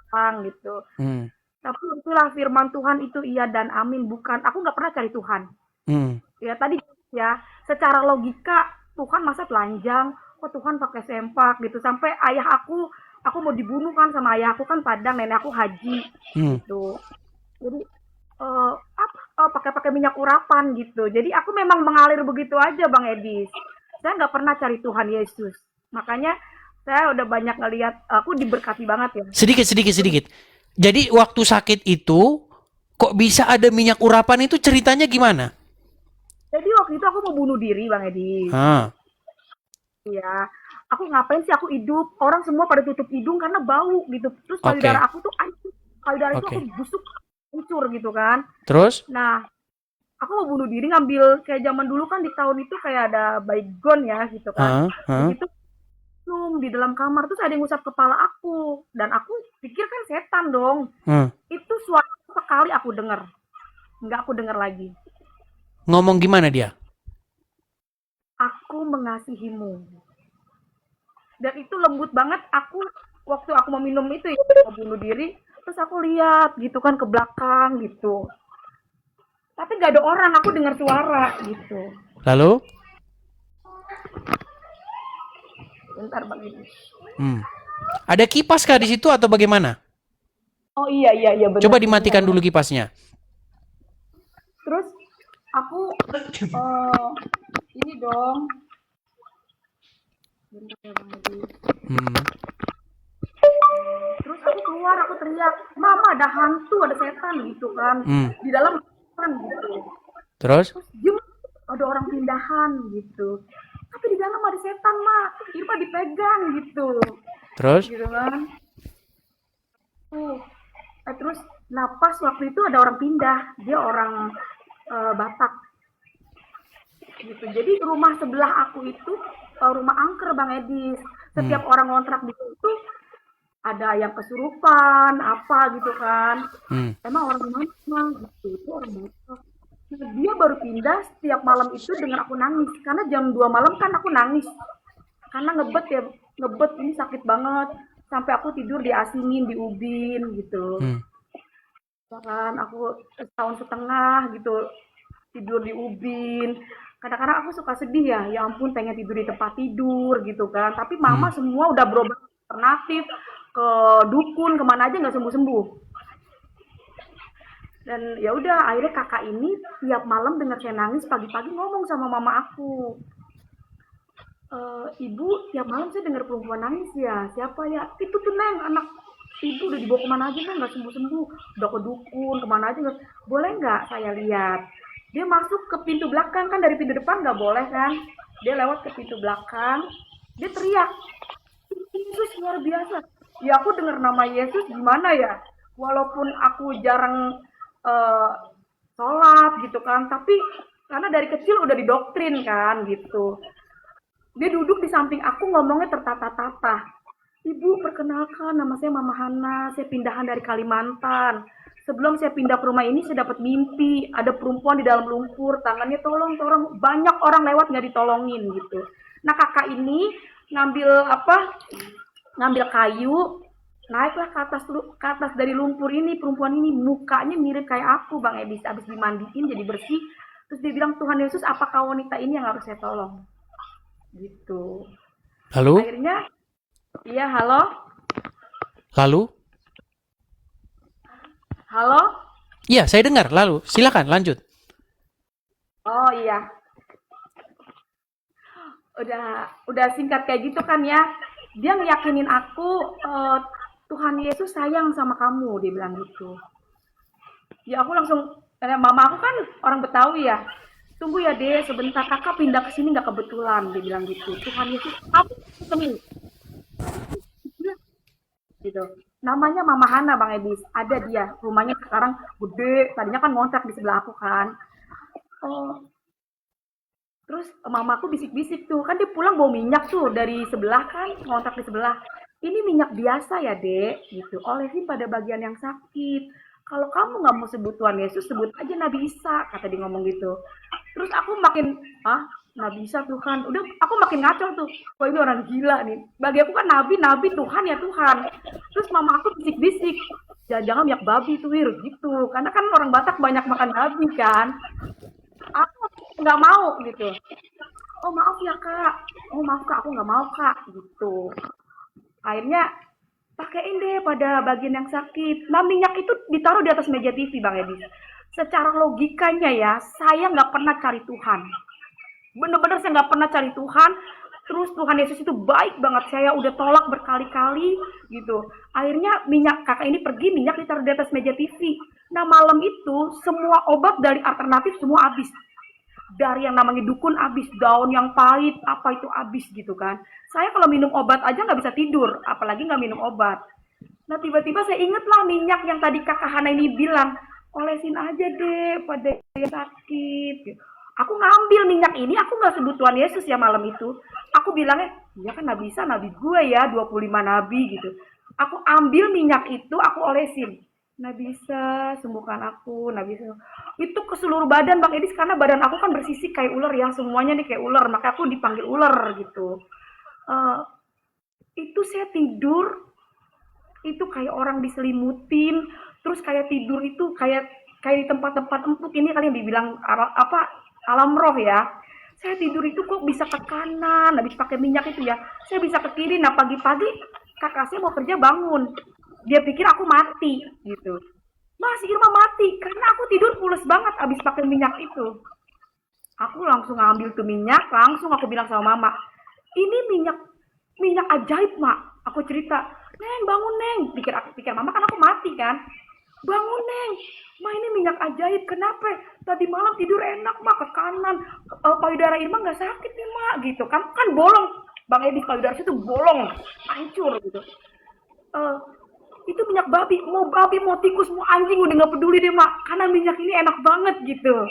belakang gitu. Hmm. Tapi itulah firman Tuhan itu iya dan amin, bukan aku nggak pernah cari Tuhan. Hmm. Ya tadi ya, secara logika Tuhan masa telanjang, kok Tuhan pakai sempak gitu. Sampai ayah aku mau dibunuh kan sama ayah aku kan Padang, nenek aku Haji Hmm. gitu. Jadi pakai minyak urapan gitu. Jadi aku memang mengalir begitu aja Bang Edis. Saya nggak pernah cari Tuhan Yesus. Makanya saya udah banyak ngelihat aku diberkati banget ya. Sedikit, sedikit, sedikit. Jadi waktu sakit itu, kok bisa ada minyak urapan itu ceritanya gimana? Jadi waktu itu aku mau bunuh diri Bang Edis. Ah, Iya, aku ngapain sih aku hidup, orang semua pada tutup hidung karena bau gitu, terus payudara oke, aku tuh hancur, payudara itu aku oke. busuk, hancur gitu kan. Terus? Nah, aku mau bunuh diri ngambil kayak zaman dulu kan di tahun itu kayak ada baygon ya gitu kan. Ah, Terus ah, itu di dalam kamar terus ada yang ngusap kepala aku dan aku pikir kan setan dong. ah. Itu suara sekali aku dengar, nggak aku dengar lagi. Ngomong gimana dia? Aku mengasihimu. Dan itu lembut banget aku waktu aku mau minum itu ya mau bunuh diri terus aku lihat gitu kan ke belakang gitu tapi gak ada orang aku dengar suara gitu Lalu? bentar bang ini Hmm. Ada kipas kah di situ atau bagaimana? oh iya iya iya benar Coba sih benar dimatikan benar dulu kipasnya. terus aku eh ini dong bentar ya bang Edi. Hmm. Terus aku keluar aku teriak mama ada hantu ada setan gitu kan Hmm. di dalam kan gitu Terus? terus diem ada orang pindahan gitu tapi di dalam ada setan mak Irma dipegang gitu Terus? gitu kan terus napas waktu itu ada orang pindah dia orang Batak gitu jadi rumah sebelah aku itu rumah angker Bang Edis Hmm. setiap orang ngontrak di situ ada yang kesurupan apa gitu kan Hmm. emang orang mana gitu itu orang Batak nah, dia baru pindah setiap malam itu dengan aku nangis karena jam 2 malam kan aku nangis karena ngebet ya ngebet ini sakit banget sampai aku tidur diasingin di ubin gitu Hmm. ya kan aku setahun setengah gitu tidur di ubin kadang-kadang aku suka sedih ya ampun pengen tidur di tempat tidur gitu kan tapi mama Hmm. semua udah berobat alternatif ke dukun kemana aja nggak sembuh sembuh dan ya udah akhirnya kakak ini tiap malam dengar saya nangis pagi-pagi ngomong sama mama aku ibu tiap malam saya dengar perempuan nangis ya siapa ya itu tuh neng anak ibu udah dibawa kemana aja neng nggak sembuh sembuh udah ke dukun kemana aja nggak boleh nggak saya lihat dia masuk ke pintu belakang kan dari pintu depan nggak boleh kan dia lewat ke pintu belakang dia teriak Yesus luar biasa ya aku dengar nama Yesus gimana ya walaupun aku jarang eh, sholat gitu kan tapi karena dari kecil udah didoktrin kan gitu dia duduk di samping aku ngomongnya tertata-tata. Ibu, perkenalkan nama saya Mama Hana, saya pindahan dari Kalimantan. Sebelum saya pindah ke rumah ini, saya dapat mimpi, ada perempuan di dalam lumpur, tangannya tolong, tolong. Banyak orang lewat nggak ditolongin gitu. Nah kakak ini ngambil apa? Ngambil kayu, naiklah ke atas dari lumpur ini, perempuan ini mukanya mirip kayak aku, Bang Edis. Abis dimandiin jadi bersih, terus dia bilang Tuhan Yesus, apakah wanita ini yang harus saya tolong? Gitu. Lalu? Akhirnya, iya halo, Lalu? halo. Iya, saya dengar. Lalu, silakan lanjut. Oh iya, udah singkat kayak gitu kan ya. Dia ngeyakinin aku Tuhan Yesus sayang sama kamu, dia bilang gitu. Ya aku langsung, mama aku kan orang Betawi ya. Tunggu ya deh, sebentar kakak pindah ke sini nggak kebetulan, dia bilang gitu. Tuhan Yesus, kamu ketemu, gitu. Namanya Mama Hana Bang Edis, ada dia. Rumahnya sekarang gede, tadinya kan ngontrak di sebelah aku kan. Oh, terus mamaku bisik-bisik tuh, kan dia pulang bawa minyak tuh dari sebelah kan, ngontrak di sebelah. Ini minyak biasa ya, Dek, gitu. Olesin pada bagian yang sakit. Kalau kamu nggak mau sebut Tuhan Yesus, sebut aja Nabi Isa, kata dia ngomong gitu. Terus aku makin, ah, nggak bisa Tuhan. Udah aku makin ngaco tuh, wah ini orang gila nih. Bagi aku kan nabi, nabi Tuhan ya Tuhan. Terus mama aku bisik-bisik, jangan-jangan minyak babi tuh Wir gitu. Karena kan orang Batak banyak makan babi kan. Aku nggak mau gitu. Oh maaf ya kak, oh maaf kak, aku nggak mau kak gitu. Akhirnya pakein deh pada bagian yang sakit. Nah minyak itu ditaruh di atas meja TV Bang Edi. Secara logikanya ya, saya nggak pernah cari Tuhan. Bener-bener saya nggak pernah cari Tuhan. Terus Tuhan Yesus itu baik banget. Saya udah tolak berkali-kali gitu. Akhirnya minyak kakak ini pergi, minyak ditaruh di atas meja TV. Nah malam itu semua obat dari alternatif semua habis. Dari yang namanya dukun habis, daun yang pahit apa itu habis gitu kan. Saya kalau minum obat aja nggak bisa tidur, apalagi nggak minum obat. Nah tiba-tiba saya inget lah minyak yang tadi kakak Hana ini bilang, olesin aja deh pada yang sakit. Aku ngambil minyak ini, aku nggak sebut Tuhan Yesus ya malam itu. Aku bilangnya, ya kan nggak bisa, nabi gue ya, 25 nabi gitu. Aku ambil minyak itu, aku olesin. Nggak bisa, sembuhkan aku, nggak bisa. Itu ke seluruh badan Bang Edis, karena badan aku kan bersisik kayak ular ya, semuanya nih kayak ular, maka aku dipanggil ular gitu. Eh, itu saya tidur, itu kayak orang diselimutin, terus kayak tidur itu kayak kayak di tempat-tempat empuk ini kalian dibilang apa alam roh ya. Saya tidur itu kok bisa ke kanan, habis pakai minyak itu ya. Saya bisa ke kiri. Nah pagi-pagi kakak saya mau kerja bangun. Dia pikir aku mati gitu. Mas Irma mati karena aku tidur pules banget habis pakai minyak itu. Aku langsung ngambil tuh minyak, langsung aku bilang sama mama, ini minyak minyak ajaib mak. Aku cerita, Neng bangun Neng. Pikir mama kan aku mati kan. Bangun Neng, ma ini minyak ajaib. Kenapa? Tadi malam tidur enak mak ke kanan. Payudara Irma nggak sakit nih mak gitu kan? Kan bolong. Bang Edi payudara itu bolong, hancur gitu. Eh, itu minyak babi mau tikus mau anjing udah nggak peduli deh mak karena minyak ini enak banget gitu.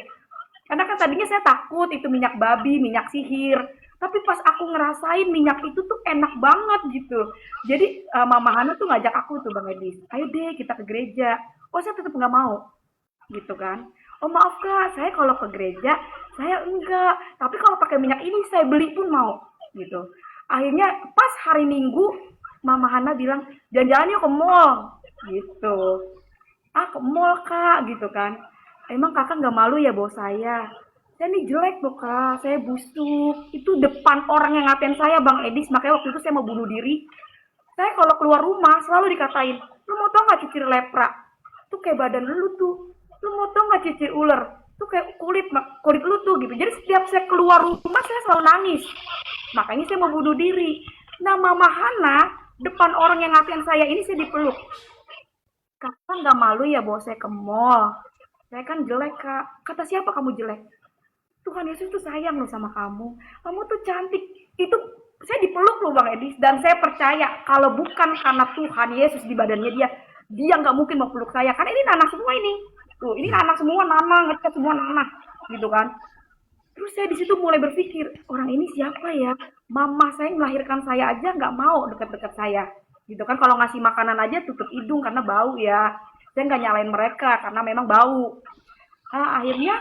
Karena kan tadinya saya takut itu minyak babi, minyak sihir. Tapi pas aku ngerasain minyak itu tuh enak banget gitu. Jadi Mama Hana tuh ngajak aku tuh Bang Edi, ayo deh kita ke gereja. Oh saya tetap nggak mau gitu kan. Oh maaf kak, saya kalau ke gereja saya enggak. Tapi kalau pakai minyak ini saya beli pun mau gitu. Akhirnya pas hari Minggu Mama Hana bilang jalan-jalan yuk ke mall gitu. Ah ke mall kak gitu kan. Emang kakak nggak malu ya bawa saya nih jelek loh kak, saya busuk. Itu depan orang yang ngatain saya Bang Edis, makanya waktu itu saya mau bunuh diri. Saya kalau keluar rumah selalu dikatain, lu mau tau nggak cicir lepra? Tuh kayak badan lu tuh. Lu mau tau nggak cicir ular? Tuh kayak kulit lu tuh gitu. Jadi setiap saya keluar rumah saya selalu nangis. Makanya saya mau bunuh diri. Nah Mama Hana depan orang yang ngatain saya ini saya dipeluk. Kakak nggak malu ya bawa saya ke mall? Saya kan jelek kak. Kata siapa kamu jelek? Tuhan Yesus tuh sayang loh sama kamu. Kamu tuh cantik. Itu saya dipeluk loh Bang Edis. Dan saya percaya kalau bukan karena Tuhan Yesus di badannya dia nggak mungkin mau peluk saya. Karena ini nanah semua ini. Tuh, ini nanah semua, nanah, ngecat semua nanah. Gitu kan. Terus saya di situ mulai berpikir, orang ini siapa ya? Mama saya melahirkan saya aja nggak mau deket-deket saya. Gitu kan, kalau ngasih makanan aja tutup hidung karena bau ya. Saya nggak nyalain mereka karena memang bau. Akhirnya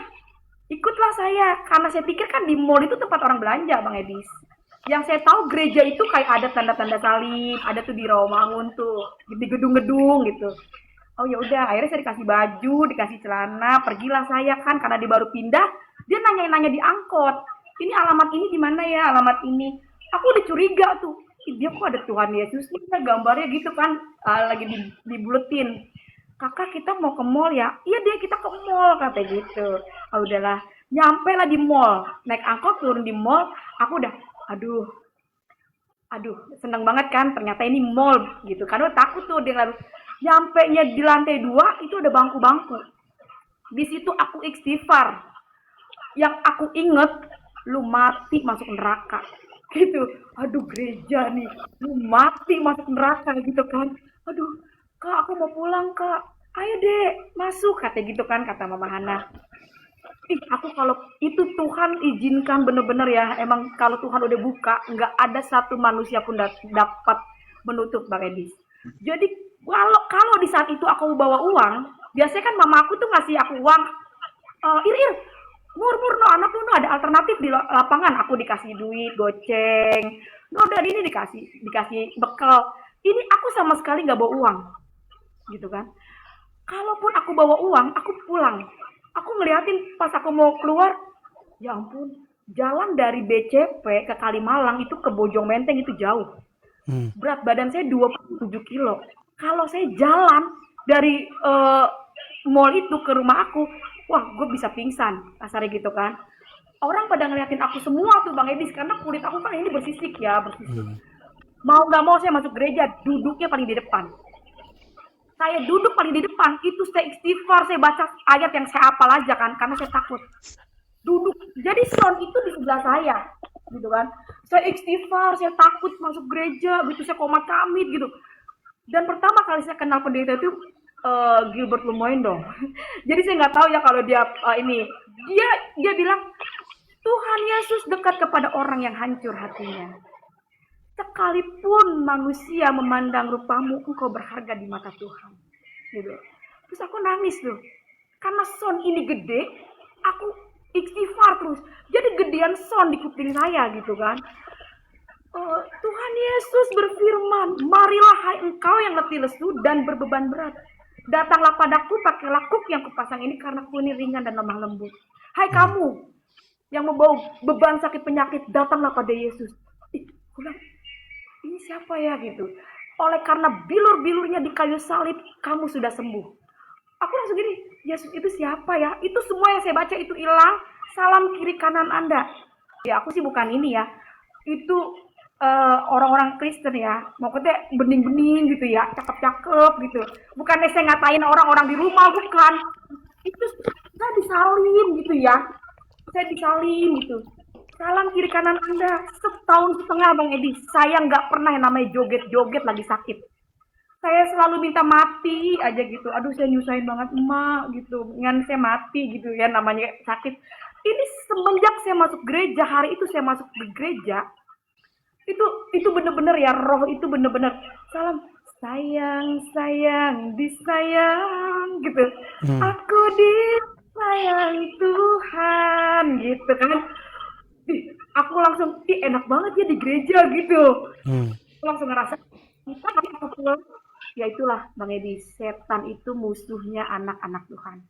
ikutlah saya karena saya pikir kan di mall itu tempat orang belanja Bang Edis. Yang saya tahu gereja itu kayak ada tanda-tanda salib, ada tuh di Rawamangun tuh, di gedung-gedung gitu. Oh ya udah, akhirnya saya dikasih baju, dikasih celana, pergilah saya kan karena dia baru pindah, dia nanya-nanya di angkot. Ini alamat ini di mana ya? Alamat ini. Aku udah curiga tuh. Dia kok ada Tuhan Yesus nih gambarnya gitu kan, lagi dibuletin. Kakak kita mau ke mall ya? Iya deh kita ke mall kata gitu. Oh udahlah, nyampe lah di mall. Naik angkot turun di mall, aku udah aduh seneng banget kan ternyata ini mall gitu. Karena takut tuh dia harus nyampe nya di lantai 2 itu ada bangku-bangku. Di situ aku istighfar. Yang aku inget lu mati masuk neraka. Gitu. Aduh gereja nih, lu mati masuk neraka gitu kan. Aduh kak aku mau pulang kak, ayo deh masuk kata gitu kan kata Mama Hana. Aku kalau itu Tuhan izinkan bener-bener ya, emang kalau Tuhan udah buka nggak ada satu manusia pun dapat menutup Bang Edis. Jadi kalau di saat itu aku bawa uang, biasanya kan mama aku tuh ngasih aku uang, ir Mur, no anak lu no ada alternatif di lapangan. Aku dikasih duit, goceng. No dari ini dikasih bekal. Ini aku sama sekali nggak bawa uang, gitu kan. Kalaupun aku bawa uang, aku pulang. Aku ngeliatin pas aku mau keluar, ya ampun, jalan dari BCP ke Kalimalang itu ke Bojong Menteng itu jauh. Hmm. Berat badan saya 27 kilo. Kalau saya jalan dari mall itu ke rumah aku, wah gue bisa pingsan, kasarnya gitu kan. Orang pada ngeliatin aku semua tuh Bang Edis, karena kulit aku kan ini bersisik ya, bersisik. Hmm. Mau nggak mau saya masuk gereja, duduknya paling di depan. Saya duduk paling di depan, itu saya istighfar, saya baca ayat yang saya hafal aja kan, karena saya takut. Duduk, jadi sound itu di sebelah saya, gitu kan. Saya istighfar, saya takut masuk gereja, gitu, saya komat kamit gitu. Dan pertama kali saya kenal pendeta itu Gilbert Lemoyne dong. Jadi saya nggak tahu ya kalau dia ini, dia bilang Tuhan Yesus dekat kepada orang yang hancur hatinya. Sekalipun manusia memandang rupamu, engkau berharga di mata Tuhan. Gitu. Terus aku nangis loh. Karena sound ini gede, aku istighfar terus. Jadi gedean sound di kuping saya gitu kan. Tuhan Yesus berfirman, marilah hai engkau yang letih lesu dan berbeban berat. Datanglah padaku, pakailah kuk yang kupasang ini karena ku ini ringan dan lemah lembut. Hai kamu yang membawa beban sakit penyakit, datanglah pada Yesus. Ini siapa ya gitu. Oleh karena bilur-bilurnya di kayu salib, kamu sudah sembuh. Aku langsung gini, Yesus itu siapa ya? Itu semua yang saya baca itu hilang. Salam kiri kanan Anda. Ya aku sih bukan ini ya. Itu orang-orang Kristen ya. Maksudnya bening-bening gitu ya. Cakep-cakep gitu. Bukannya saya ngatain orang-orang di rumah, bukan. Itu saya disalin gitu ya. Saya disalin gitu. Salam kiri kanan Anda. Setahun setengah Bang Edi, saya nggak pernah yang namanya joget-joget lagi sakit. Saya selalu minta mati aja gitu. Aduh saya nyusahin banget emak gitu. Ngan saya mati gitu ya namanya sakit. Ini semenjak saya masuk gereja, hari itu saya masuk ke gereja, itu bener-bener ya, roh itu bener-bener salam sayang sayang disayang gitu. Aku disayang Tuhan gitu kan. Aku langsung enak banget ya di gereja gitu. Aku langsung ngerasa kita aku pulang, ya itulah Bang Edi, setan itu musuhnya anak-anak Tuhan.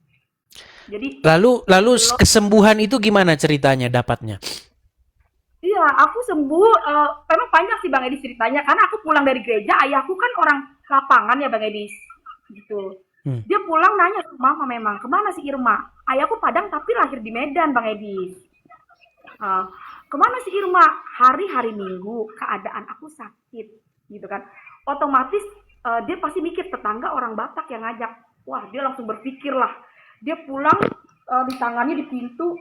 Jadi Lalu kesembuhan itu gimana ceritanya dapatnya? iya, aku sembuh. Memang banyak sih Bang Edi ceritanya, karena aku pulang dari gereja, ayahku kan orang lapangan ya Bang Edi, gitu. Dia pulang nanya sama mama memang, kemana si Irma? Ayahku Padang tapi lahir di Medan Bang Edi. Kemana si Irma? Hari-hari Minggu, keadaan aku sakit, gitu kan. Otomatis dia pasti mikir tetangga orang Batak yang ngajak. Wah, dia langsung berpikir lah. Dia pulang di tangannya di pintu.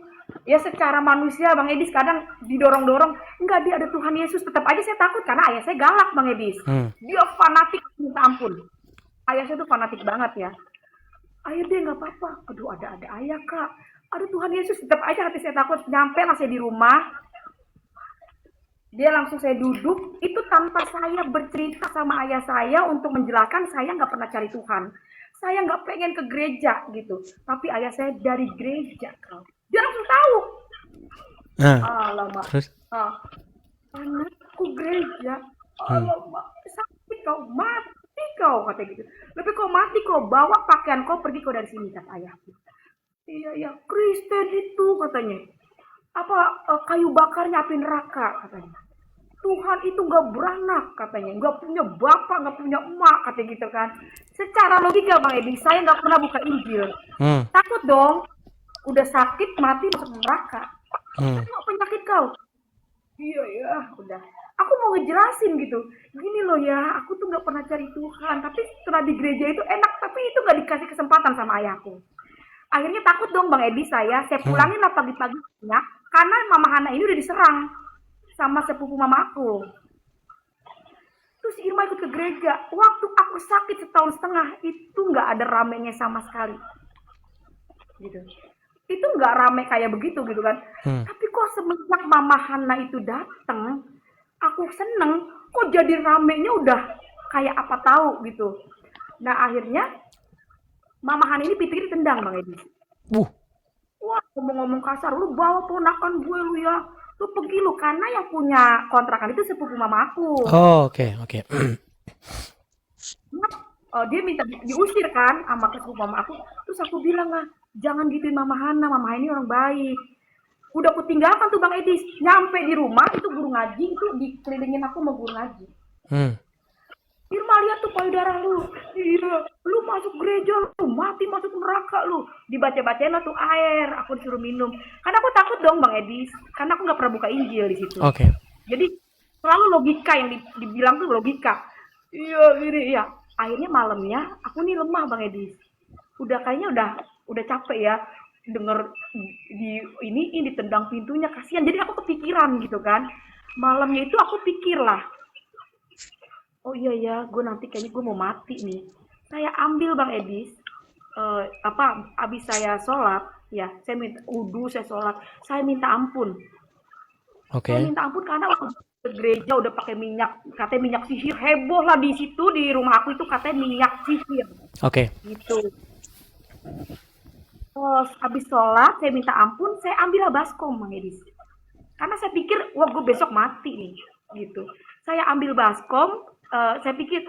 Ya secara manusia Bang Edis kadang didorong-dorong, enggak dia ada Tuhan Yesus, tetap aja saya takut karena ayah saya galak Bang Edis. Dia fanatik minta ampun. Ayah saya tuh fanatik banget ya. Ayah dia nggak apa-apa. Aduh ada ayah kak. Aduh Tuhan Yesus, tetap aja hati saya takut. Nyampe lah saya di rumah. Dia langsung saya duduk, itu tanpa saya bercerita sama ayah saya untuk menjelaskan saya nggak pernah cari Tuhan. Saya nggak pengen ke gereja gitu. Tapi ayah saya dari gereja kau. Dia langsung tahu. Alamak. Anakku gereja. Alamak. Sakit kau, mati kau kata gitu. Lebih kau mati kau bawa pakaian kau pergi kau dari sini kata ayahku. Iya, Kristen itu katanya. Kayu bakarnya api neraka katanya. Tuhan itu nggak beranak katanya, nggak punya bapak, nggak punya emak katanya gitu kan. Secara logika Bang Edi, saya nggak pernah buka Injil. Takut dong. Udah sakit mati masuk neraka. Nggak penyakit kau. Iya ya, udah. Aku mau ngejelasin gitu. Gini loh ya, aku tuh nggak pernah cari Tuhan. Tapi setelah di gereja itu enak, tapi itu nggak dikasih kesempatan sama ayahku. Akhirnya takut dong Bang Edi saya pulangin lah pagi-paginya karena Mama Hana ini udah diserang sama sepupu mamaku. Terus Irma ikut ke gereja. Waktu aku sakit setahun setengah itu nggak ada ramenya sama sekali. Gitu. Itu nggak rame kayak begitu gitu kan. Tapi kok semenjak Mama Hana itu datang, aku seneng. Kok jadi ramenya udah kayak apa tahu gitu. Nah akhirnya Mama Hana ini pikir tendang Bang Edi. Wah, ngomong-ngomong kasar, lu bawa ponakan gue lu ya, lu pergi lu, karena yang punya kontrakan itu sepupu mama aku. Oh, oke, oke. Nah, dia minta diusir kan sama ke sepupu mama aku, terus aku bilang lah, jangan gituin Mama Hana ini orang baik. Udah aku tinggalkan tuh Bang Edis, nyampe di rumah itu guru ngaji itu dikelilingin aku sama guru ngaji. Hmm, Irma lihat tuh payudara lu, iya, lu masuk gereja lu, mati masuk neraka lu. Dibaca-bacain lah tuh air, aku disuruh minum. Karena aku takut dong Bang Edis, karena aku nggak pernah buka Injil di situ. oke. Jadi selalu logika yang dibilang tuh logika. Iya, ini iya. Akhirnya malamnya aku nih lemah Bang Edis. Udah kayaknya udah capek ya denger ini ditendang pintunya kasihan. Jadi aku kepikiran gitu kan. Malamnya itu aku pikir lah, oh iya ya, gue nanti kayaknya gue mau mati nih. Saya ambil Bang Edis, abis saya sholat, ya, saya minta wudhu, saya sholat, saya minta ampun. Saya Oke. minta ampun karena waktu ke gereja udah pakai minyak, katanya minyak sihir, heboh lah di situ di rumah aku itu katanya minyak sihir, Oke. gitu. Terus habis sholat, saya minta ampun, saya ambil baskom Bang Edis. Karena saya pikir, wah gue besok mati nih, gitu. Saya ambil baskom, saya pikir,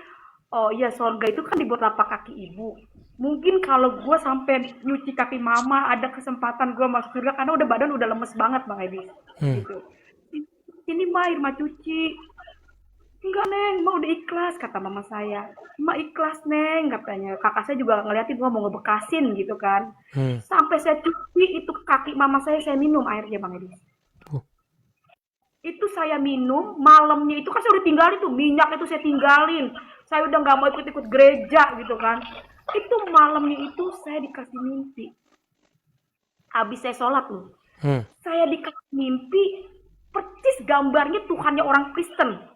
oh iya sorga itu kan dibuat lapak kaki ibu. Mungkin kalau gue sampai nyuci kaki mama, ada kesempatan gue masuk surga, karena udah badan udah lemes banget Bang Edis. Hmm. Gitu. Sini mah Irma cuci. Enggak Neng, mau udah ikhlas, kata mama saya. Ma ikhlas Neng, katanya. Kakak saya juga ngeliatin gue mau ngebekasin gitu kan. Hmm. Sampai saya cuci itu kaki mama saya minum airnya Bang Edis. Uh, Itu saya minum malamnya itu kan saya udah tinggalin tuh minyak itu saya tinggalin, saya udah nggak mau ikut-ikut gereja gitu kan. Itu malamnya itu saya dikasih mimpi habis saya sholat tuh, hmm. saya dikasih mimpi persis gambarnya Tuhannya orang Kristen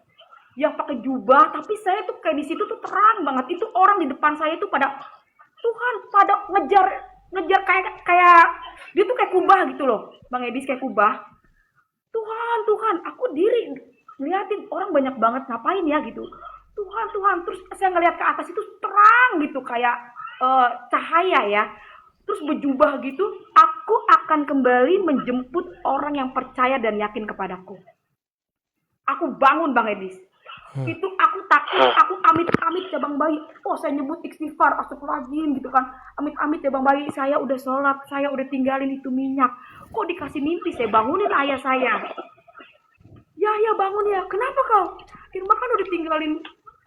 yang pakai jubah, tapi saya tuh kayak di situ tuh terang banget, itu orang di depan saya tuh pada Tuhan, pada ngejar ngejar kayak kayak dia tuh kayak kubah gitu loh Bang Edis, kayak kubah. Tuhan, Tuhan, aku diri ngeliatin orang banyak banget ngapain ya gitu. Tuhan, Tuhan, terus saya ngeliat ke atas itu terang gitu kayak cahaya ya. Terus berjubah gitu, aku akan kembali menjemput orang yang percaya dan yakin kepadaku. Aku bangun Bang Edis. Hmm. Itu aku takut, aku amit-amit ya Bang Bayi. Oh saya nyebut istighfar, astagfirullahaladzim gitu kan. Amit-amit ya Bang Bayi, saya udah sholat, saya udah tinggalin itu minyak. Kok dikasih mimpi, saya bangunin ayah saya. Ya, ya bangun ya. Kenapa kau? Irma kan udah tinggalin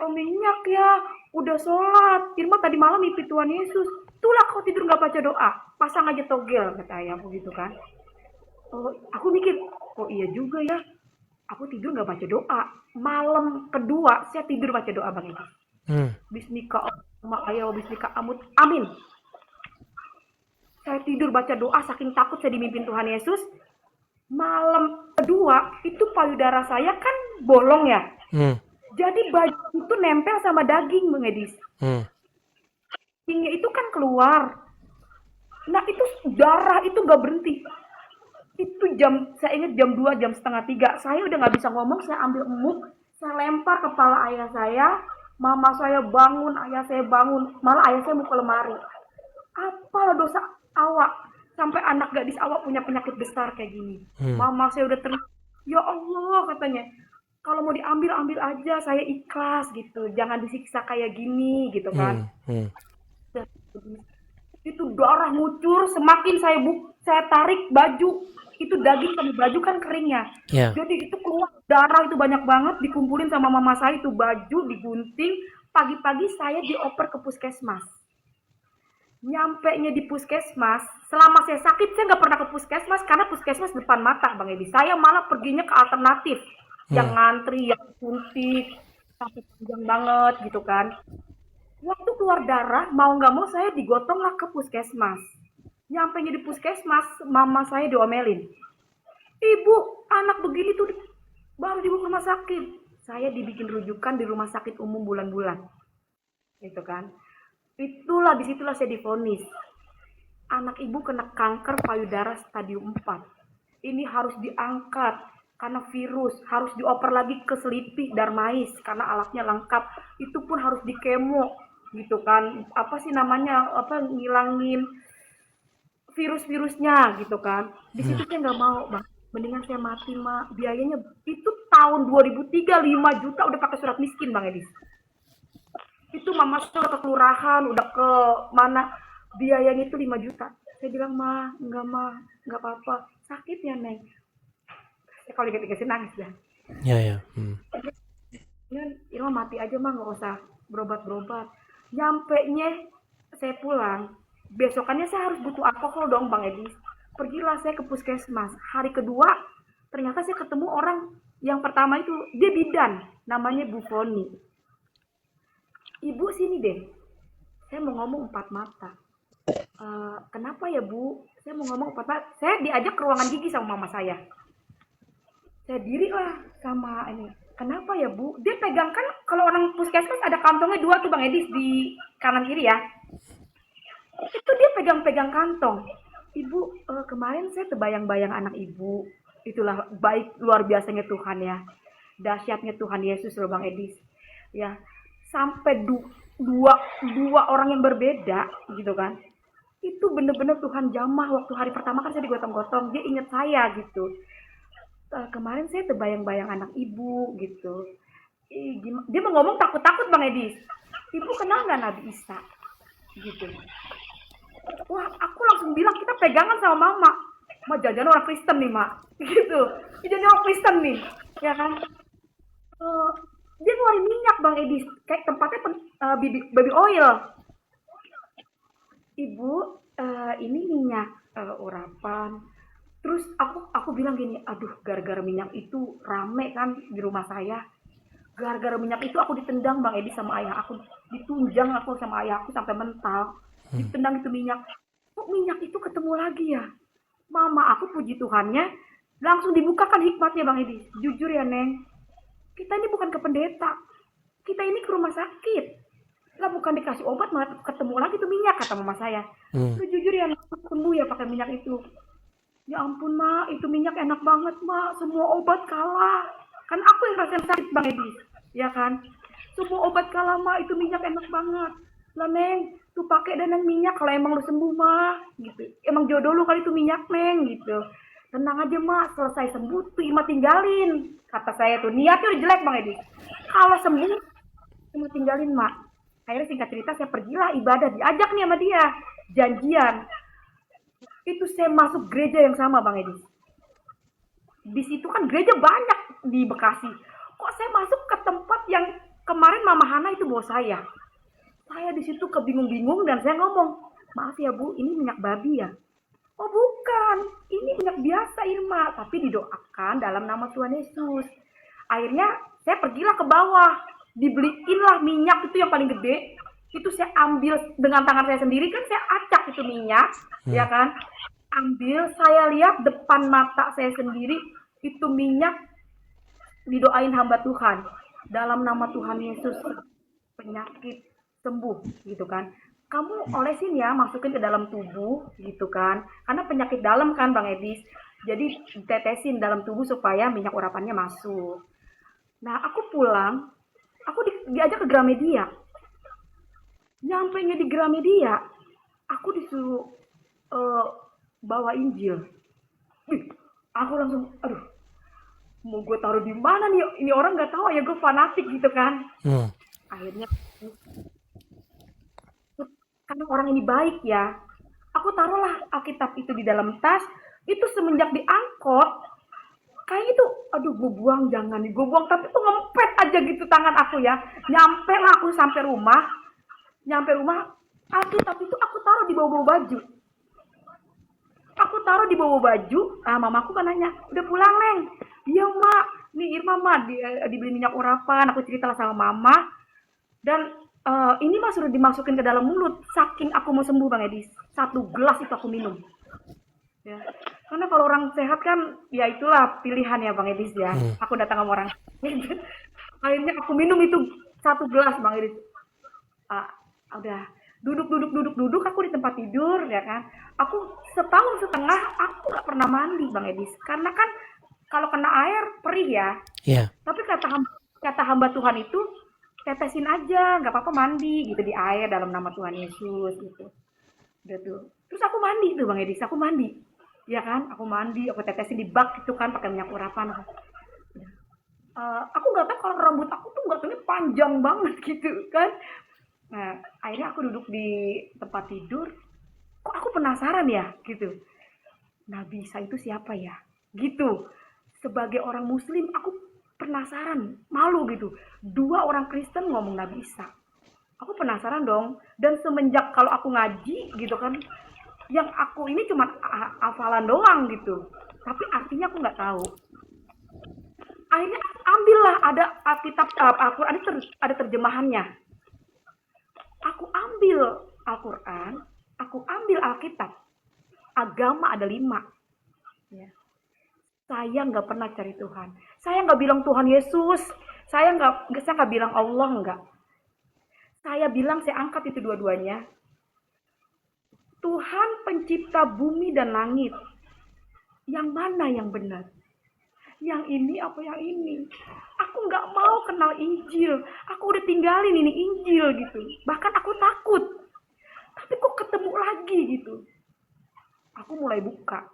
minyak ya. Udah sholat. Irma tadi malam mimpi Tuhan Yesus. Itulah kau tidur nggak baca doa. Pasang aja togel, kata ayahku gitu kan. Oh, aku mikir, oh iya juga ya. Aku tidur nggak baca doa. Malam kedua, saya tidur baca doa Bang Edi. Hmm. Bismika sama ayah, bismika amut. Amin. Saya tidur baca doa, saking takut saya dimimpin Tuhan Yesus. Malam kedua itu payudara saya kan bolong ya, Hmm. jadi baju itu nempel sama daging Bang Edis, Hmm. dagingnya itu kan keluar. Nah itu darah itu nggak berhenti, itu saya ingat jam 2 jam setengah 3 saya udah nggak bisa ngomong, saya ambil emuk, saya lempar kepala ayah saya, mama saya bangun, ayah saya bangun, malah ayah saya mau ke lemari. Apalah dosa awak sampai anak gadis awak punya penyakit besar kayak gini. Hmm. Mama saya udah ya Allah katanya, kalau mau diambil ambil aja, saya ikhlas gitu, jangan disiksa kayak gini gitu kan. Hmm. Itu darah ngucur, semakin saya tarik baju, itu daging sama baju kan keringnya. Ya. Jadi itu keluar darah itu banyak banget, dikumpulin sama mama saya itu baju digunting, pagi-pagi saya dioper ke puskesmas. Nyampenya di puskesmas, selama saya sakit saya nggak pernah ke puskesmas karena puskesmas depan mata Bang Edi. Saya malah perginya ke alternatif, yang ngantri, yang suntik, sampai panjang banget gitu kan. Waktu keluar darah, mau nggak mau saya digotong lah ke puskesmas. Nyampenya di puskesmas, mama saya diomelin. Ibu, anak begini tuh baru dibawa ke rumah sakit. Saya dibikin rujukan di rumah sakit umum bulan-bulan. Gitu kan. Disitulah saya divonis. Anak ibu kena kanker payudara stadium 4. Ini harus diangkat karena virus, harus dioper lagi ke selipih darmais karena alatnya lengkap. Itu pun harus dikemo gitu kan. Apa sih namanya? Ngilangin virus-virusnya gitu kan. Di situ saya nggak mau, Bang. Mendingan saya mati, Mak. Biayanya itu tahun 2003 5 juta udah pakai surat miskin, Bang Edis. Itu mama saya udah ke kelurahan, udah ke mana, biayanya itu 5 juta. Saya bilang, mah, nggak apa-apa. Sakit ya, Neng. Saya kalau ingat-ingat sih nangis dah. Ya, ya. Irma mati aja mah, nggak usah berobat-berobat. Nyampe-nya saya pulang, besokannya saya harus butuh alkohol dong Bang Edi. Pergilah saya ke puskesmas. Hari kedua, ternyata saya ketemu orang yang pertama itu, dia bidan, namanya Bu Foni. Ibu sini deh, saya mau ngomong empat mata. Kenapa ya Bu? Saya mau ngomong empat mata. Saya diajak ke ruangan gigi sama mama saya. Saya diri lah sama ini. Kenapa ya Bu? Dia pegang kan kalau orang puskesmas ada kantongnya dua tuh Bang Edis di kanan kiri ya. Itu dia pegang-pegang kantong. Ibu, kemarin saya terbayang-bayang anak ibu. Itulah baik luar biasanya Tuhan ya. Dahsyatnya Tuhan Yesus loh Bang Edis. Ya, sampai dua orang yang berbeda gitu kan. Itu bener-bener Tuhan jamah waktu hari pertama kan saya digotong-gotong. Dia ingat saya gitu. Kemarin saya terbayang-bayang anak ibu gitu. Dia mau ngomong takut-takut Bang Edis. Ibu kenal nggak Nabi Isa? Gitu. Wah, aku langsung bilang kita pegangan sama mama. Ma jajan orang Kristen nih, Mak. Gitu. Jajan orang Kristen nih. Ya kan? Dia ngeluarin minyak Bang Edis. Kayak tempatnya baby oil. Ibu, ini minyak urapan. Terus aku bilang gini, aduh gara-gara minyak itu rame kan di rumah saya. Gara-gara minyak itu aku ditendang Bang Edi sama ayah aku. Ditunjang aku sama ayah aku sampai mental. Ditendang itu minyak. Kok minyak itu ketemu lagi ya? Mama aku puji Tuhannya. Langsung dibukakan hikmatnya Bang Edi. Jujur ya Neng. Kita ini bukan ke pendeta. Kita ini ke rumah sakit. Lah bukan dikasih obat malah ketemu lagi tuh minyak kata mama saya. Lu jujur ya sembuh ya pakai minyak itu. Ya ampun Mak, itu minyak enak banget Mak, semua obat kalah. Kan aku yang rasain sakit Bang Edi, ya kan? Semua obat kalah Mak, itu minyak enak banget. Lah Neng, tuh pakai dan minyak kalau emang lu sembuh Mak, gitu. Emang jodoh lu kali itu minyak Neng, gitu. Tenang aja Mak, selesai sembuh tuh Ima tinggalin. Kata saya tuh, niatnya udah jelek Bang Edi. Kalau sembuh, Ima tinggalin Mak. Akhirnya singkat cerita saya pergilah ibadah, diajak nih sama dia, janjian. Itu saya masuk gereja yang sama Bang Edi. Di situ kan gereja banyak di Bekasi. Kok saya masuk ke tempat yang kemarin Mama Hana itu bawa saya. Saya di situ kebingung-bingung dan saya ngomong, maaf ya Bu, ini minyak babi ya? Oh bukan, ini minyak biasa Irma, tapi didoakan dalam nama Tuhan Yesus. Akhirnya saya pergilah ke bawah, dibeliinlah minyak itu yang paling gede. Itu saya ambil dengan tangan saya sendiri kan saya acak itu minyak, ya kan? Ambil, saya lihat depan mata saya sendiri itu minyak didoain hamba Tuhan dalam nama Tuhan Yesus penyakit sembuh gitu kan. Kamu olesin ya, masukin ke dalam tubuh gitu kan. Karena penyakit dalam kan Bang Edis. Jadi ditetesin dalam tubuh supaya minyak urapannya masuk. Nah, aku pulang, aku diajak ke Gramedia. Nyampainya di Gramedia, aku disuruh bawa Injil. Aku langsung, aduh, mau gue taruh di mana nih? Ini orang nggak tahu ya gue fanatik gitu kan. Akhirnya, karena orang ini baik ya, aku taruhlah Alkitab itu di dalam tas. Itu semenjak diangkut, kayak itu, aduh gue buang jangan nih, gue buang tapi tuh ngempet aja gitu tangan aku ya. Nyampe lah aku sampai rumah. Nyampe rumah, Alkitab itu aku taruh di bawah-bawah baju. Aku taruh di bawah baju, mamaku kan nanya, udah pulang Neng? Iya Mak, nih Irma Mak, dibeli minyak urapan, aku cerita sama mama. Dan ini Mas sudah dimasukin ke dalam mulut, saking aku mau sembuh Bang Edis. 1 gelas itu aku minum. Ya. Karena kalau orang sehat kan, ya itulah pilihan ya Bang Edis ya. Aku datang sama orang. Akhirnya aku minum itu 1 gelas Bang Edis. Udah duduk aku di tempat tidur ya kan. Aku setahun setengah aku nggak pernah mandi Bang Edis karena kan kalau kena air perih ya. Yeah. Tapi kata hamba Tuhan itu tetesin aja nggak apa-apa mandi gitu di air dalam nama Tuhan Yesus gitu. Udah tuh. Terus aku mandi tuh Bang Edis, aku mandi. Ya kan, aku mandi, aku tetesin di bak gitu kan pakai minyak urapan. Aku nggak tahu kalau rambut aku tuh nggak tahu panjang banget gitu kan. Nah, akhirnya aku duduk di tempat tidur, kok aku penasaran ya gitu. Nabi Isa itu siapa ya? Gitu. Sebagai orang muslim aku penasaran, malu gitu. Dua orang Kristen ngomong Nabi Isa. Aku penasaran dong. Dan semenjak kalau aku ngaji gitu kan, yang aku ini cuma hafalan doang gitu. Tapi artinya aku nggak tahu. Akhirnya ambillah ada Alkitab, Al-Quran ada terjemahannya. Aku ambil Al-Quran, aku ambil Alkitab. Agama ada 5. Ya. Saya nggak pernah cari Tuhan. Saya nggak bilang Tuhan Yesus. Saya nggak bilang Allah nggak. Saya bilang saya angkat itu dua-duanya. Tuhan pencipta bumi dan langit. Yang mana yang benar? Yang ini apa yang ini? Aku nggak mau kenal Injil. Aku udah tinggalin ini Injil gitu. Bahkan aku takut. Tapi kok ketemu lagi gitu. Aku mulai buka.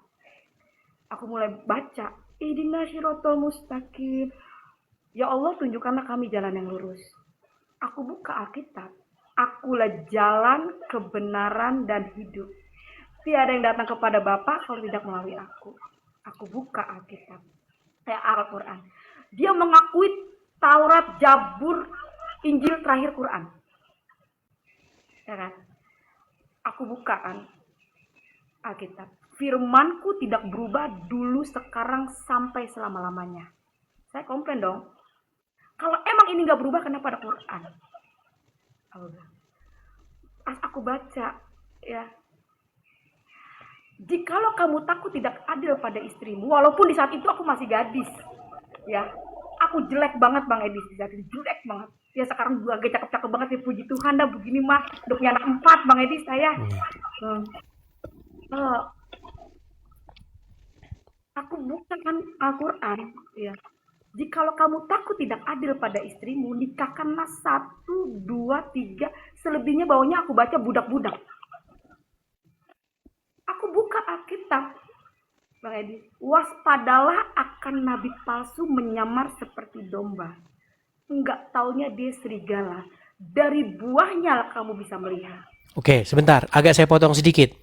Aku mulai baca. Ihdinas siratal mustaqim. Ya Allah, tunjukkanlah kami jalan yang lurus. Aku buka Alkitab. Akulah jalan, kebenaran, dan hidup. Tiada yang datang kepada Bapa kalau tidak melalui aku. Aku buka Alkitab. Al-Quran. Dia mengakui Taurat, Zabur, Injil, terakhir Quran. Ya kan? Aku buka kan Alkitab. Firmanku tidak berubah dulu, sekarang, sampai selama-lamanya. Saya komplain dong. Kalau emang ini nggak berubah, kenapa ada Quran? Pas aku baca, ya. Jikalau kamu takut tidak adil pada istrimu, walaupun di saat itu aku masih gadis, ya. Aku jelek banget Bang Edis, di saat itu jelek banget. Ya sekarang juga agak cakep-cakep banget ya, puji Tuhan dah begini mah. Udah punya anak 4 Bang Edis saya. Aku bukakan Al-Quran, ya. Jikalau kamu takut tidak adil pada istrimu, nikahkanlah 1, 2, 3, selebihnya bawahnya aku baca budak-budak. Aku buka Alkitab, Bang Edi. Waspadalah akan nabi palsu menyamar seperti domba. Enggak taunya dia serigala. Dari buahnya kamu bisa melihat. Oke, sebentar, agak saya potong sedikit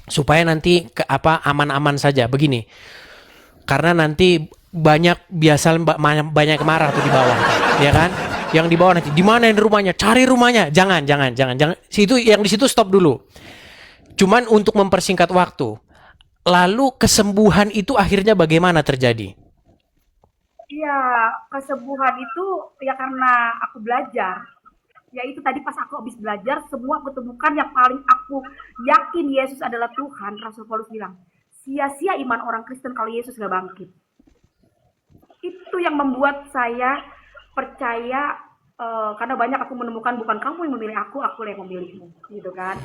supaya nanti aman-aman saja. Begini, karena nanti banyak marah tuh di bawah, ya kan? Yang di bawah nanti di mana ini rumahnya? Cari rumahnya. Jangan. Situ yang di situ stop dulu. Cuman untuk mempersingkat waktu. Lalu kesembuhan itu akhirnya bagaimana terjadi? Iya, kesembuhan itu ya karena aku belajar. Ya itu tadi pas aku habis belajar, semua aku temukan yang paling aku yakin Yesus adalah Tuhan. Rasul Paulus bilang, sia-sia iman orang Kristen kalau Yesus gak bangkit. Itu yang membuat saya percaya, karena banyak aku menemukan bukan kamu yang memilih aku yang memilihmu, gitu kan.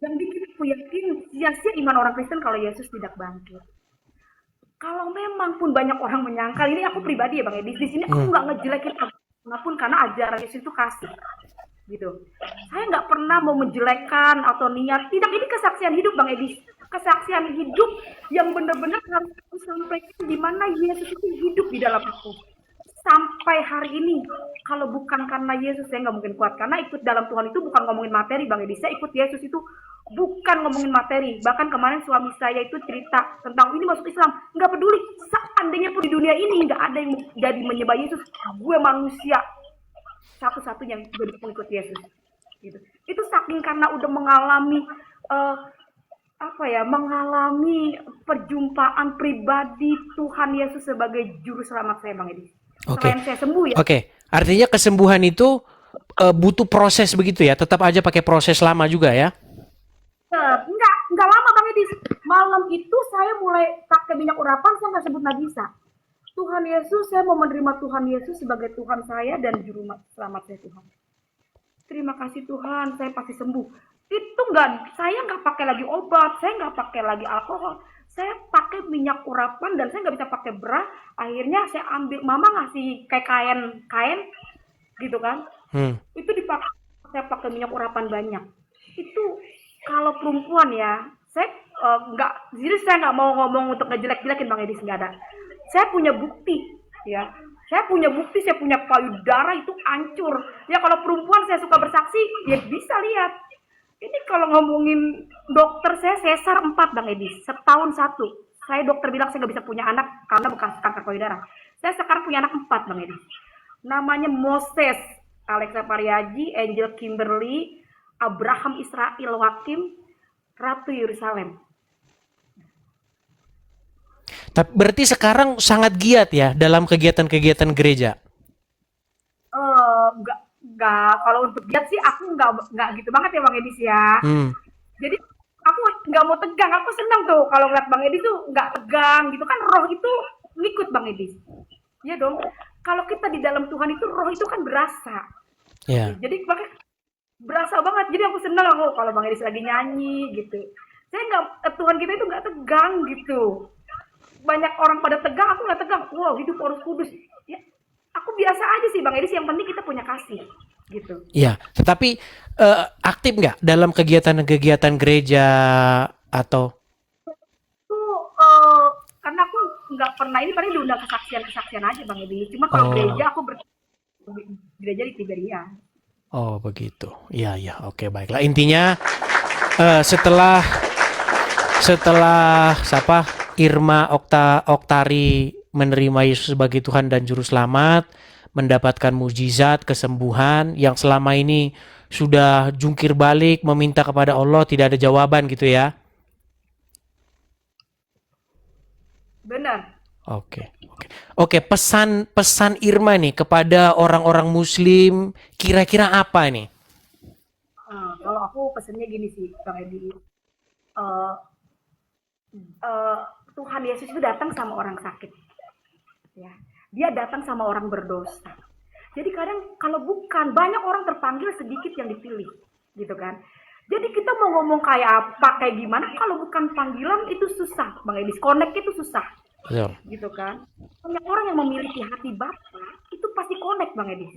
Yang bikin aku yakin sia-sia iman orang Kristen kalau Yesus tidak bangkit. Kalau memang pun banyak orang menyangkal, ini aku pribadi ya Bang Edi, di sini aku nggak ngejelekin apapun karena ajaran Yesus itu kasih, gitu. Saya nggak pernah mau menjelekkan atau niat, tidak, ini kesaksian hidup Bang Edi, kesaksian hidup yang benar-benar harus aku sampaikan di mana Yesus itu hidup di dalam aku. Sampai hari ini, kalau bukan karena Yesus saya nggak mungkin kuat, karena ikut dalam Tuhan itu bukan ngomongin materi Bang Edi, saya ikut Yesus itu bukan ngomongin materi. Bahkan kemarin suami saya itu cerita tentang ini masuk Islam, nggak peduli seandainya pun di dunia ini nggak ada yang jadi menyembah Yesus, gue manusia satu-satunya yang jadi pengikut Yesus gitu. Itu saking karena udah mengalami mengalami perjumpaan pribadi Tuhan Yesus sebagai juru selamat saya Bang Edi. Selain saya sembuh ya. Oke. Artinya kesembuhan itu butuh proses begitu ya, tetap aja pakai proses lama juga ya. Enggak lama Bang Edi. Malam itu saya mulai pakai minyak urapan, saya nggak sebut Nabi Isa. Tuhan Yesus, saya mau menerima Tuhan Yesus sebagai Tuhan saya dan juru selamat saya Tuhan. Terima kasih Tuhan, saya pasti sembuh. Itu saya nggak pakai lagi obat, saya nggak pakai lagi alkohol. Saya pakai minyak urapan dan saya nggak bisa pakai bra. Akhirnya saya ambil, mama ngasih kayak kain gitu kan. Itu dipakai, saya pakai minyak urapan banyak. Itu Kalau perempuan ya, saya nggak, jadi saya nggak mau ngomong untuk ngejelek-jelekin Bang Edis, nggak ada. Saya punya bukti, ya. Saya punya bukti, saya punya payudara itu hancur. Ya kalau perempuan saya suka bersaksi, ya bisa lihat. Ini kalau ngomongin dokter, saya sesar 4 Bang Edis, setahun satu. Saya dokter bilang saya nggak bisa punya anak karena bekas kanker payudara. Saya sekarang punya anak 4 Bang Edis. Namanya Moses, Alexa Pariaji, Angel Kimberly, Abraham Israel Wakim, Ratu Yerusalem. Tapi berarti sekarang sangat giat ya dalam kegiatan-kegiatan gereja. Enggak, kalau untuk giat sih aku enggak gitu banget ya Bang Edis ya. Hmm. Jadi aku nggak mau tegang, aku senang tuh kalau ngeliat Bang Edis tuh nggak tegang gitu kan, roh itu ngikut Bang Edis. Iya dong. Kalau kita di dalam Tuhan itu roh itu kan berasa. Ya. Jadi makanya berasa banget. Jadi aku senang aku kalau Bang Edis lagi nyanyi gitu. Saya nggak, Tuhan kita itu nggak tegang gitu. Banyak orang pada tegang, aku nggak tegang. Wow, hidup harus kudus. Ya, aku biasa aja sih Bang Edis. Yang penting kita punya kasih gitu. Ya, tetapi aktif nggak dalam kegiatan-kegiatan gereja atau? Itu karena aku nggak pernah, ini paling diundang kesaksian-kesaksian aja Bang Edis. Cuma kalau Oh, gereja aku gereja di Tiberia. oh begitu. Iya, ya, oke baiklah. Intinya setelah setelah siapa Irma Oktari menerima Yesus sebagai Tuhan dan Juru Selamat, mendapatkan mujizat kesembuhan yang selama ini sudah jungkir balik meminta kepada Allah tidak ada jawaban gitu ya. Benar. Oke, oke. Oke, pesan Irma nih kepada orang-orang muslim kira-kira apa nih? Kalau aku pesennya gini sih Bang Edi. Eh, eh, Tuhan Yesus itu datang sama orang sakit, ya. Dia datang sama orang berdosa. Jadi kadang kalau bukan, banyak orang terpanggil, sedikit yang dipilih, gitu kan. Jadi kita mau ngomong kayak apa, kayak gimana, kalau bukan panggilan itu susah, Bang Edis. Connect itu susah, Betul. gitu kan. Banyak orang yang memiliki hati Bapa, itu pasti connect, Bang Edis.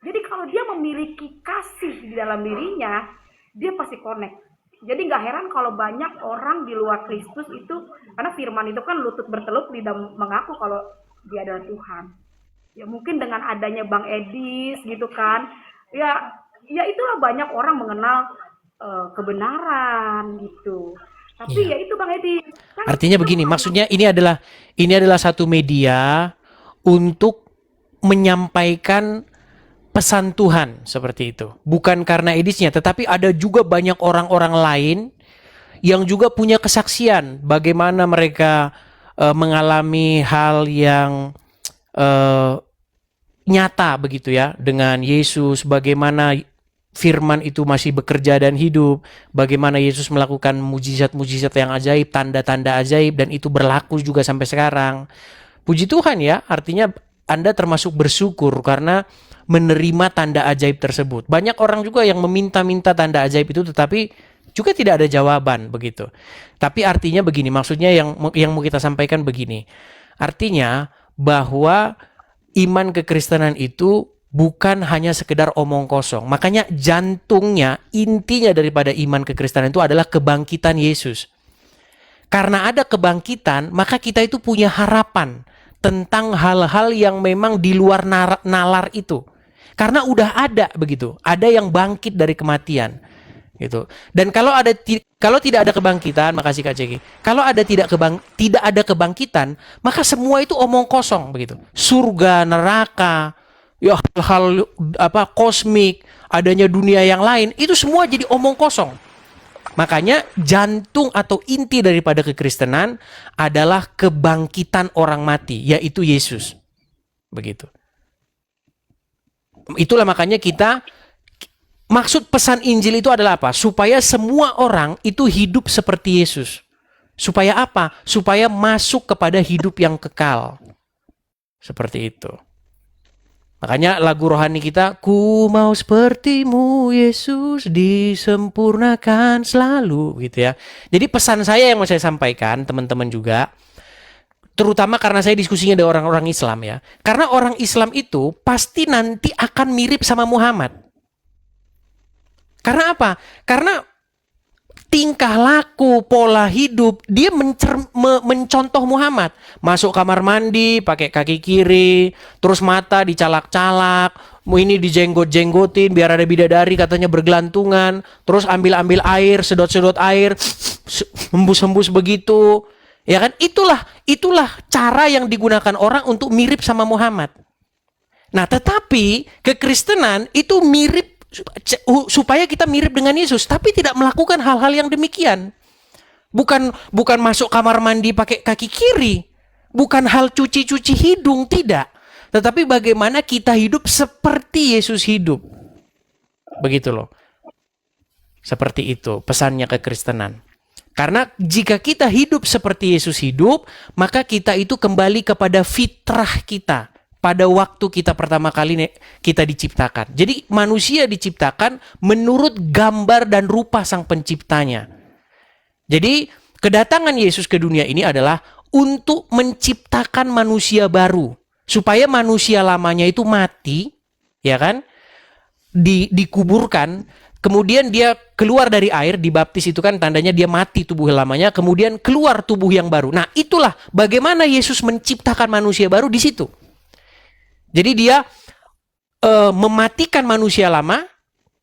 Jadi kalau dia memiliki kasih di dalam dirinya, dia pasti connect. Jadi nggak heran kalau banyak orang di luar Kristus itu, karena firman itu kan lutut berteluk, lidah mengaku kalau dia adalah Tuhan. Ya mungkin dengan adanya Bang Edis gitu kan, ya itulah banyak orang mengenal kebenaran gitu. Tapi Iya. ya itu Bang Edis, kan Artinya kita begini, bukan. maksudnya ini adalah satu media untuk menyampaikan pesan Tuhan seperti itu. Bukan karena edisnya, tetapi ada juga banyak orang-orang lain yang juga punya kesaksian bagaimana mereka mengalami hal yang eh, nyata begitu ya dengan Yesus, bagaimana firman itu masih bekerja dan hidup, bagaimana Yesus melakukan mujizat-mujizat yang ajaib, tanda-tanda ajaib, dan itu berlaku juga sampai sekarang. Puji Tuhan ya, artinya Anda termasuk bersyukur karena menerima tanda ajaib tersebut. Banyak orang juga yang meminta-minta tanda ajaib itu tetapi juga tidak ada jawaban begitu. Tapi artinya begini, maksudnya yang mau kita sampaikan begini. Artinya bahwa iman kekristenan itu bukan hanya sekedar omong kosong. Makanya jantungnya, intinya daripada iman kekristenan itu adalah kebangkitan Yesus. Karena ada kebangkitan, maka kita itu punya harapan tentang hal-hal yang memang di luar nalar itu. Karena udah ada begitu, ada yang bangkit dari kematian, gitu. Dan kalau tidak ada kebangkitan, makasih Kak Ceki. Kalau tidak ada kebangkitan, maka semua itu omong kosong begitu. Surga, neraka, ya hal-hal apa kosmik, adanya dunia yang lain, itu semua jadi omong kosong. Makanya jantung atau inti daripada kekristenan adalah kebangkitan orang mati, yaitu Yesus. Begitu. Itulah makanya maksud pesan Injil itu adalah apa? Supaya semua orang itu hidup seperti Yesus. Supaya apa? Supaya masuk kepada hidup yang kekal. Seperti itu. Makanya lagu rohani kita, ku mau sepertimu Yesus disempurnakan selalu gitu ya. Jadi pesan saya yang mau saya sampaikan teman-teman juga, terutama karena saya diskusinya dengan orang-orang Islam ya. Karena orang Islam itu pasti nanti akan mirip sama Muhammad. Karena apa? Karena tingkah laku, pola hidup, dia mencontoh Muhammad. Masuk kamar mandi, pakai kaki kiri, terus mata dicalak-calak, ini dijenggot-jenggotin, biar ada bidadari katanya bergelantungan, terus ambil-ambil air, sedot-sedot air, hembus-hembus begitu. Ya kan? Itulah cara yang digunakan orang untuk mirip sama Muhammad. Nah, tetapi kekristenan itu mirip supaya kita mirip dengan Yesus, tapi tidak melakukan hal-hal yang demikian. Bukan masuk kamar mandi pakai kaki kiri, bukan hal cuci-cuci hidung, tidak. Tetapi bagaimana kita hidup seperti Yesus hidup. Begitu loh. Seperti itu pesannya kekristenan. Karena jika kita hidup seperti Yesus hidup, maka kita itu kembali kepada fitrah kita. Pada waktu kita pertama kali kita diciptakan. Jadi manusia diciptakan menurut gambar dan rupa sang penciptanya. Jadi kedatangan Yesus ke dunia ini adalah untuk menciptakan manusia baru. Supaya manusia lamanya itu mati, ya kan? Dikuburkan, kemudian dia keluar dari air, dibaptis itu kan tandanya dia mati tubuh lamanya, kemudian keluar tubuh yang baru. Nah, itulah bagaimana Yesus menciptakan manusia baru di situ. Jadi dia mematikan manusia lama,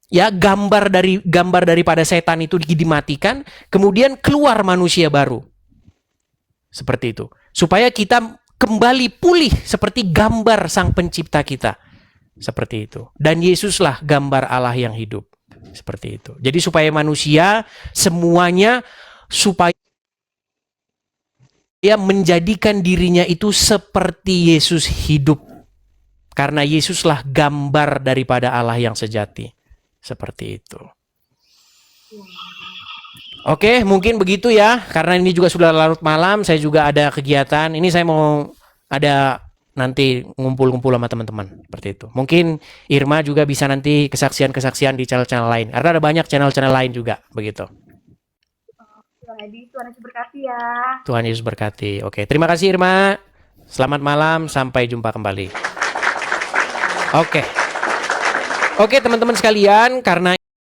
ya, gambar daripada setan itu dimatikan, kemudian keluar manusia baru. Seperti itu. Supaya kita kembali pulih seperti gambar sang pencipta kita. Seperti itu. Dan Yesuslah gambar Allah yang hidup. Seperti itu. Jadi supaya manusia semuanya supaya dia menjadikan dirinya itu seperti Yesus hidup. Karena Yesuslah gambar daripada Allah yang sejati. Seperti itu. Oke, mungkin begitu ya. Karena ini juga sudah larut malam, saya juga ada kegiatan. Ini saya mau ada nanti ngumpul-ngumpul sama teman-teman. Seperti itu. Mungkin Irma juga bisa nanti kesaksian-kesaksian di channel-channel lain. Karena ada banyak channel-channel lain juga. Begitu. Tuhan Yesus berkati ya. Tuhan Yesus berkati. Oke, terima kasih Irma. Selamat malam, sampai jumpa kembali. Oke, teman-teman sekalian, karena